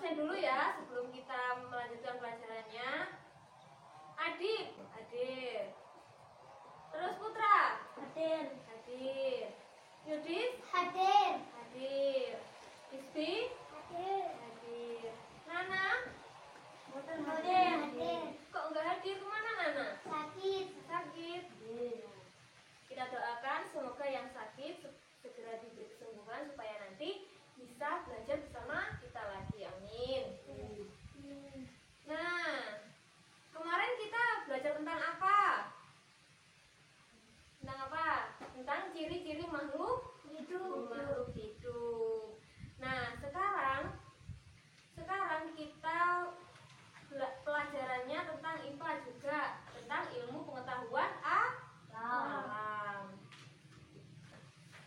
absen dulu ya sebelum kita melanjutkan pelajarannya. Adip, hadir. Terus Putra, Hadir. hadir. Yudis, Hadir. hadir. Isbi, Hadir. hadir. Nana, Hadir. kok enggak hadir? Kemana Nana? Sakit. Sakit. Kita doakan semoga yang sakit segera diberi kesembuhan supaya nanti bisa belajar bersama kita lagi. Amin. Nah, kemarin kita belajar tentang apa? Tentang apa? Tentang ciri-ciri makhluk Hidup. hidup. Nah, sekarang kita pelajarannya tentang IPA juga, tentang ilmu pengetahuan alam.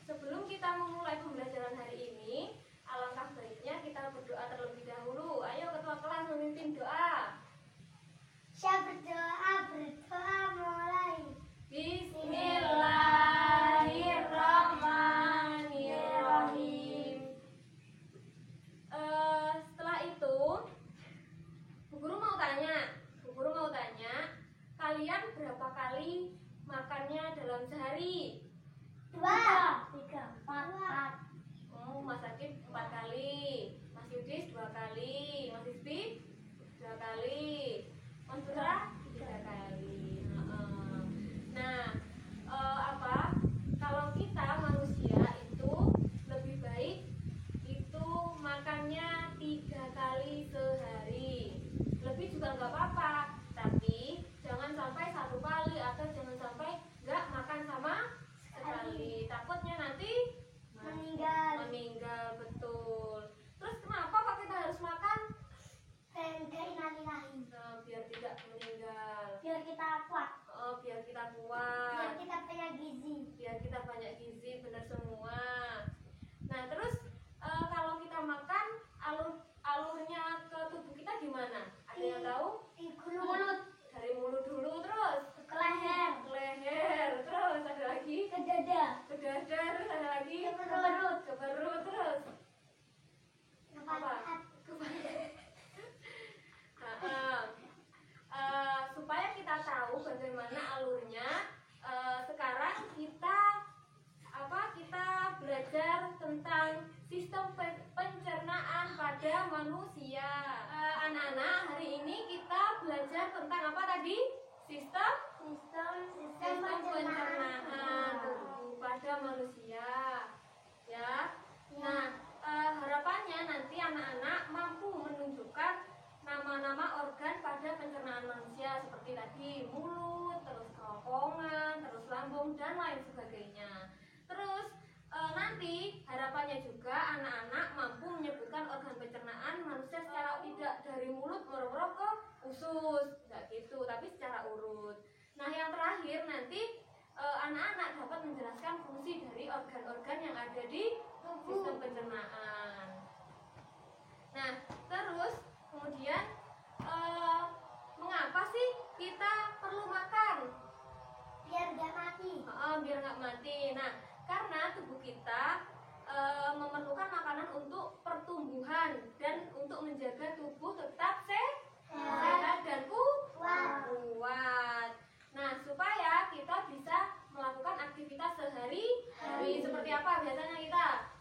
Sebelum kita memulai pembelajaran hari ini, alangkah baiknya kita berdoa terlebih dahulu. Ayo ketua kelas memimpin doa. Siapa berdoa mulai. Bismillahirrahmanirrahim. Setelah itu, Bu Guru mau tanya, kalian berapa kali makannya dalam sehari? 2, 3, 4. Oh, Mas Akif 4 kali, Mas Yudis 2 kali, Mas Isbi 2 kali, Mas Putra 3 kali. Nah, kalau kita manusia itu lebih baik itu makannya 3 kali sehari. Lebih juga nggak apa-apa, tapi jangan sampai 1 kali atau jangan sampai nggak makan sama sekali. Takutnya nanti meninggal, betul. Terus kenapa kok kita harus makan? Biar tidak meninggal. Biar kita kuat. Biar kita Biar kuat. kita punya gizi. Biar kita banyak gizi, benar semua. Nah, terus kalau kita makan, alurnya ke tubuh kita gimana? Ada yang tahu? Di mulut. Dari mulut dulu, terus Ke leher. ke leher, terus ada lagi Ke dada. ke dada, terus ada lagi Ke perut. ke perut, terus Ke apa? pantat. Supaya kita tahu bagaimana alurnya, sekarang kita belajar tentang sistem pencernaan pada manusia. Anak-anak, hari ini kita belajar tentang apa tadi? Sistem pencernaan tubuh pada manusia, ya. Nah, harapannya nanti anak-anak mampu menunjukkan nama-nama organ pada pencernaan manusia seperti tadi mulut, terus kerongkongan, terus lambung dan lain sebagainya. Terus nanti harapannya juga anak-anak mampu menyebutkan organ pencernaan manusia secara tidak dari mulut merorok ke usus, enggak gitu, tapi secara urut. Nah, yang terakhir nanti anak-anak dapat menjelaskan fungsi dari organ-organ yang ada di sistem pencernaan. Nah, terus kemudian mengapa sih kita perlu makan? Biar gak mati. Biar nggak mati. Nah, karena tubuh kita memerlukan makanan untuk pertumbuhan dan untuk menjaga tubuh tetap sehat dan kuat. Nah, supaya kita bisa melakukan aktivitas sehari-hari. Seperti apa biasanya kita?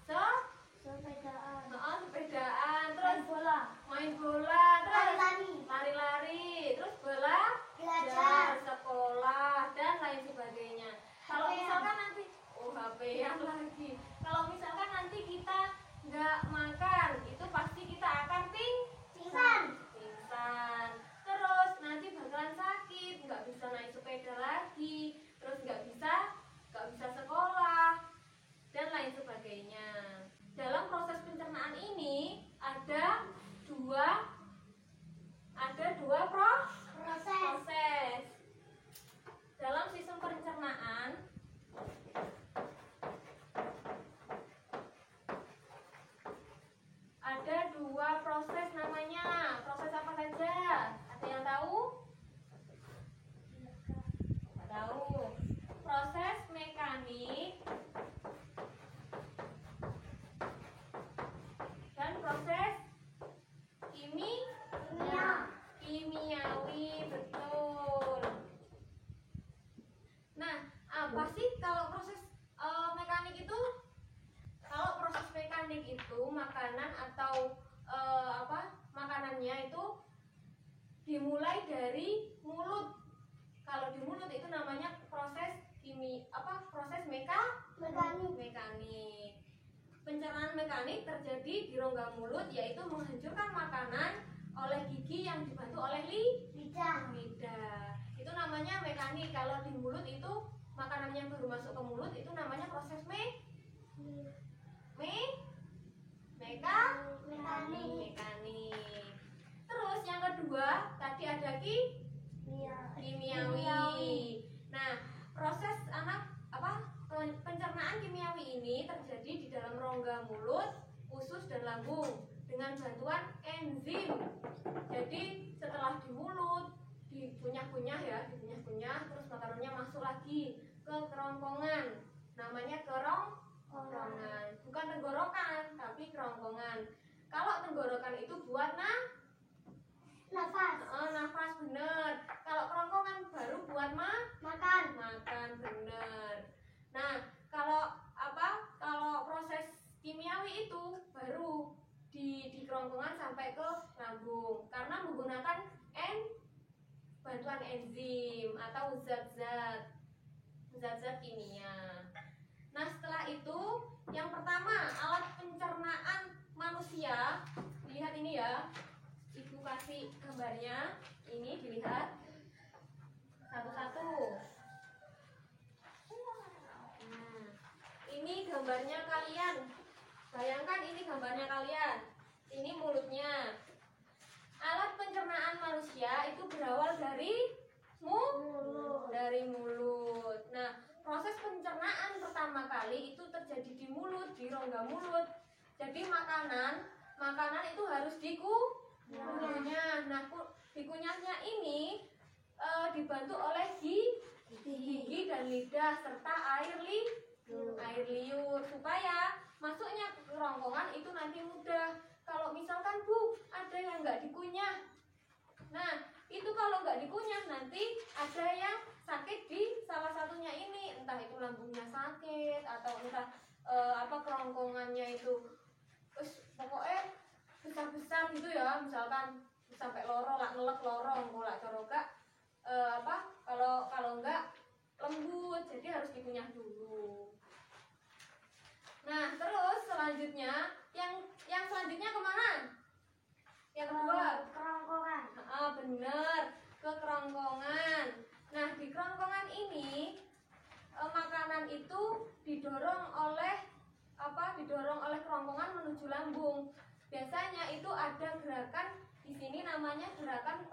Sepedaan. Sepedaan, terus main bola, terus lari-lari, terus belajar, sekolah dan lain sebagainya. Kalau misalkan nanti HP-an lagi. Kalau misalkan nanti kita nggak makan, itu pasti kita akan pingsan. Terus nanti bakalan sakit, nggak bisa naik sepeda lagi, terus nggak bisa sekolah dan lain sebagainya. Dalam proses pencernaan ini ada dua dimulai dari mulut. Kalau di mulut itu namanya proses mekanik. Pencernaan mekanik terjadi di rongga mulut, yaitu menghancurkan makanan oleh gigi yang dibantu oleh lidah. Itu namanya mekanik. Kalau di mulut itu makanan yang baru masuk ke mulut itu namanya proses mekanik. Terus yang kedua tadi ada kimiawi. Nah, proses pencernaan kimiawi ini terjadi di dalam rongga mulut, usus dan lambung dengan bantuan enzim. Jadi setelah di mulut dikunyah-kunyah, terus makanannya masuk lagi ke kerongkongan. Namanya kerongkongan. Bukan tenggorokan, tapi kerongkongan. Kalau tenggorokan itu buat nafas bener. Kalau kerongkongan baru buat makan bener. Nah, kalau proses kimiawi itu baru di kerongkongan sampai ke lambung karena menggunakan bantuan enzim atau zat-zat kimia. Nah, setelah itu yang pertama alat pencernaan manusia. Lihat ini ya. Ibu kasih gambarnya. Ini dilihat satu-satu. Ini gambarnya kalian. Bayangkan ini gambarnya kalian. Ini mulutnya. Alat pencernaan manusia itu berawal dari mulut. Nah, proses pencernaan pertama kali itu terjadi di mulut, di rongga mulut. Jadi makanan itu harus dikunyah. Nah, dikunyahnya ini dibantu oleh gigi dan lidah serta air liur supaya masuknya ke kerongkongan itu nanti mudah. Kalau misalkan Bu ada yang nggak dikunyah, nah itu kalau nggak dikunyah nanti ada yang sakit di salah satunya ini, entah itu lambungnya sakit atau entah kerongkongannya itu pokoknya besar gitu ya, misalkan sampai ngelek lorong kolak coroga kalau enggak lembut, jadi harus dikunyah dulu. Nah, terus selanjutnya yang selanjutnya kemana? Yang kedua kerongkongan. Bener, ke kerongkongan. Nah, di kerongkongan ini makanan itu didorong oleh kerongkongan menuju lambung. Biasanya itu ada gerakan di sini namanya gerakan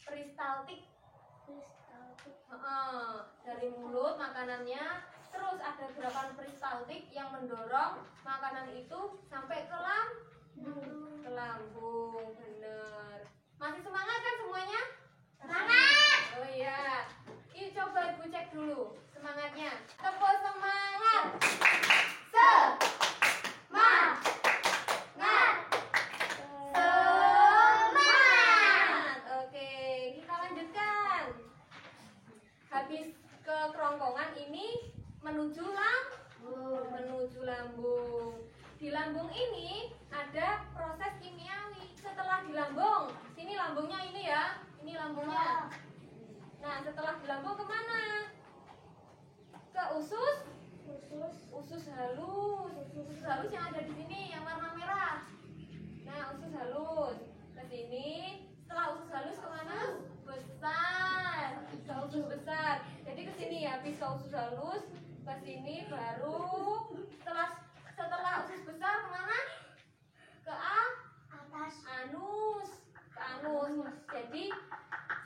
peristaltik. Dari mulut makanannya, terus ada gerakan peristaltik yang mendorong makanan itu sampai ke lambung. Bener. Masih semangat kan semuanya? Semangat. Oh iya. Ini coba Ibu cek dulu semangatnya. Tepuk semangat. Semangat. Oke, kita lanjutkan. Habis ke kerongkongan ini menuju lambung. Di lambung ini ada proses kimiawi. Setelah di lambung, sini lambungnya ini ya. Ini lambungnya. Nah, setelah di lambung kemana? Ke usus halus. Usus halus yang ada di sini yang warna merah. Nah, usus halus ke sini. Setelah usus halus kemana? Besar. Ke usus besar. Jadi ke sini ya, habis ke usus halus ke sini baru setelah usus besar kemana? Ke Atas. anus. Jadi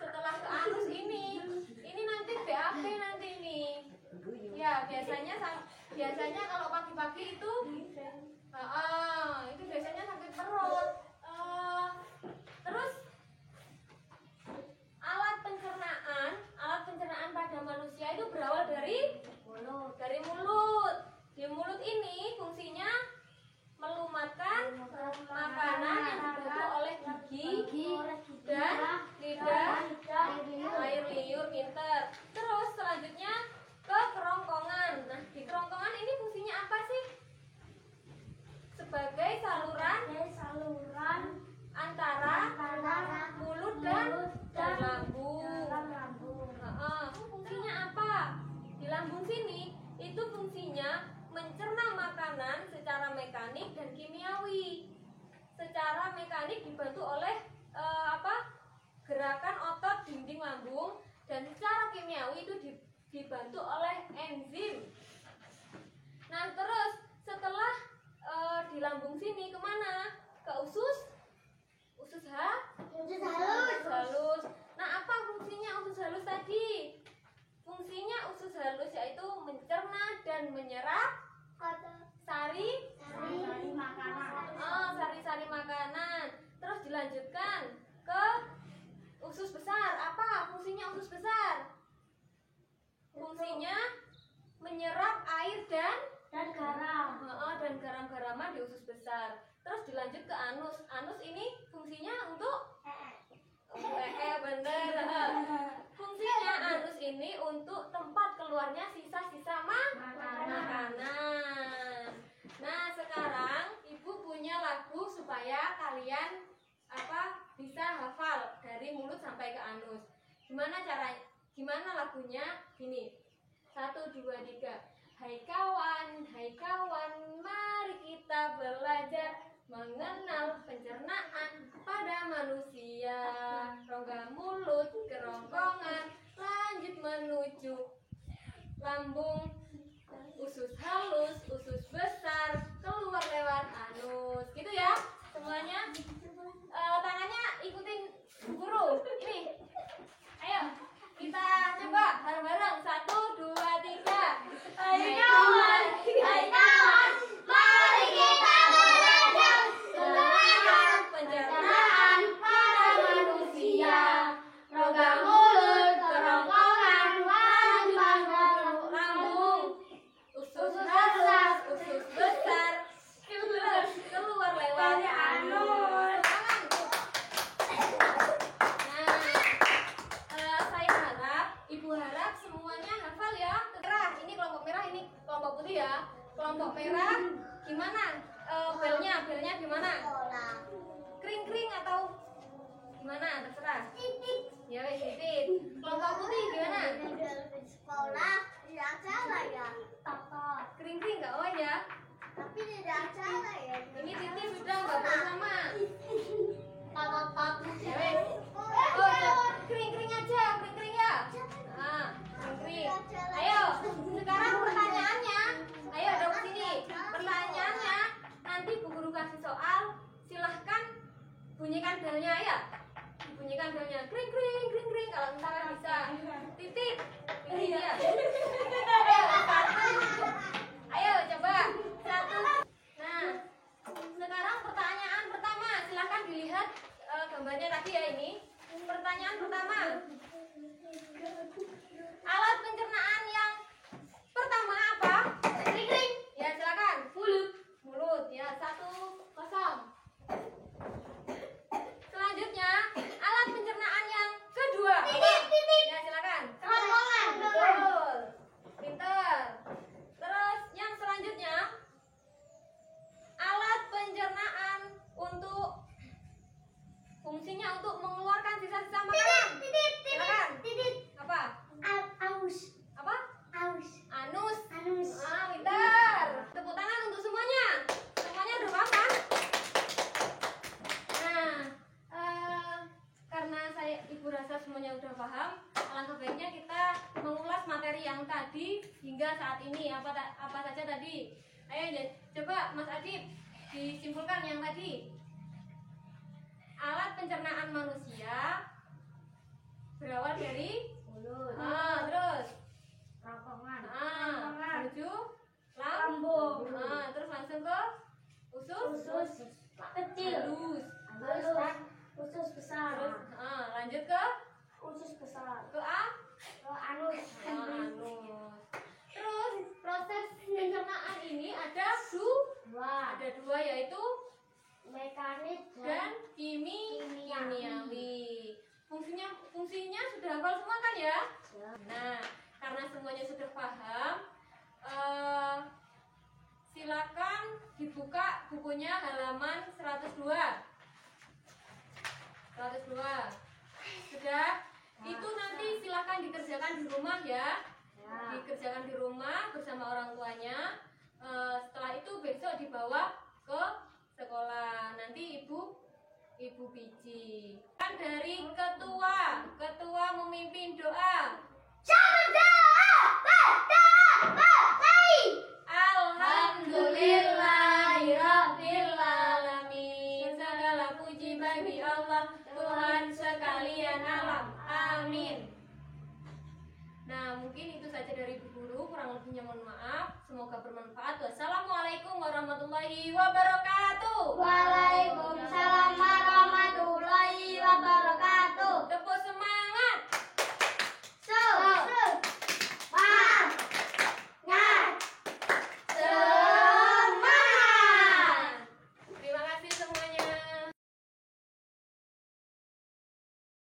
setelah ke anus ini nanti BAB nanti ini. Ya, biasanya kalau pagi-pagi itu itu biasanya sakit perut. Terus alat pencernaan pada manusia itu berawal dari mulut. Di mulut ini nanti dibantu oleh gerakan otot dinding lambung, dan secara kimiawi itu dibantu oleh enzim. Nah, terus setelah di lambung sini kemana? Ke usus halus. Nah, apa fungsinya usus halus tadi? Fungsinya usus halus yaitu mencerna dan menyerap sari-sari makanan. Terus dilanjutkan ke usus besar. Apa fungsinya usus besar? Fungsinya menyerap air dan garam. Dan garam-garaman di usus besar. Terus dilanjut ke anus. Anus ini fungsinya untuk bener. Fungsinya anus ini untuk tempat keluarnya sisa-sisa makanan. Nah, sekarang Ibu punya lagu supaya kalian bisa hafal dari mulut sampai ke anus. Gimana lagunya? Gini. 1, 2, 3. Hai kawan, mari kita belajar mengenal pencernaan pada manusia. Rongga mulut, kerongkongan, lanjut menuju lambung, usus halus, usus besar, keluar lewat anus. Gitu ya semuanya. Tangannya ikutin guru. Ini. Ayo kita coba bareng-bareng. 1, 2, 3. Hai kawan, mari kita belajar mengenal pencernaan pada manusia. Rongga mulut, kerongkongan, lanjut lambung, usus halus, usus besar, keluar lewat anus. Ibu harap semuanya hafal ya. Ini kelompok merah, ini kelompok putih ya. Kelompok merah gimana? Belnya gimana? Kring-kring atau gimana? Terserah. Ya wes titit. Kelompok putih gimana? Sekolah tidak salah ya. Kring-kring enggak oh ya? Tapi tidak salah ya. Ini titit sudah enggak bersama. Ya wes. Kring-kring aja, kring-kring ya. Kring-kring. Ayo, sekarang pertanyaannya. Ayo dong sini. Pertanyaannya nanti Bu Guru kasih soal, silahkan bunyikan belnya ya. Bunyikan belnya. Kring-kring, kring-kring. Kalau misalnya bisa. Titit. Ini ya. Ayo coba. 1. Nah, sekarang pertanyaan pertama. Silahkan dilihat gambarnya tadi ya ini. Pertanyaan pertama. Alat pencernaan yang pertama apa? Kring-kring. Ya, silakan. Mulut. Ya, 1-0. Selanjutnya, alat pencernaan yang kedua. Titit. Ya, silakan. Kerongkongan. Betul. Pinter. Terus yang selanjutnya, alat pencernaan untuk fungsinya untuk mengeluarkan sisa-sisa makanan. Silakan. Apa? Aus. Apa? Aus. Anus. Anus. Pintar. Tepuk tangan untuk semuanya. Semuanya udah paham kan? Nah, karena Ibu rasa semuanya udah paham, alangkah baiknya kita mengulas materi yang tadi hingga saat ini. Apa saja tadi? Ayo coba Mas Adib disimpulkan yang tadi. Alat pencernaan manusia berawal dari mulut. Terus Kerongkongan. menuju lambung. Terus langsung ke usus Kecil. halus. Usus besar. Terus lanjut ke Usus besar. anus. Anus. Terus proses pencernaan ini ada dua yaitu Mekanik dan kimiawi. Fungsinya sudah hafal semua kan ya? Nah, karena semuanya sudah paham, silakan dibuka bukunya halaman 102. Sudah? Itu nanti silakan dikerjakan di rumah ya. Dikerjakan di rumah bersama orang tuanya. Setelah itu besok dibawa ke sekolah. Nanti Ibu Ibu Biji. Kan dari ketua memimpin doa. Alhamdulillahirrabbilalamin. Segala puji bagi Allah, Tuhan sekalian alam. Amin. Nah, mungkin itu saja dari Ibu Guru. Kurang lebihnya mohon maaf. Semoga bermanfaat. Wassalamualaikum warahmatullahi wabarakatuh. Waalaikumsalam.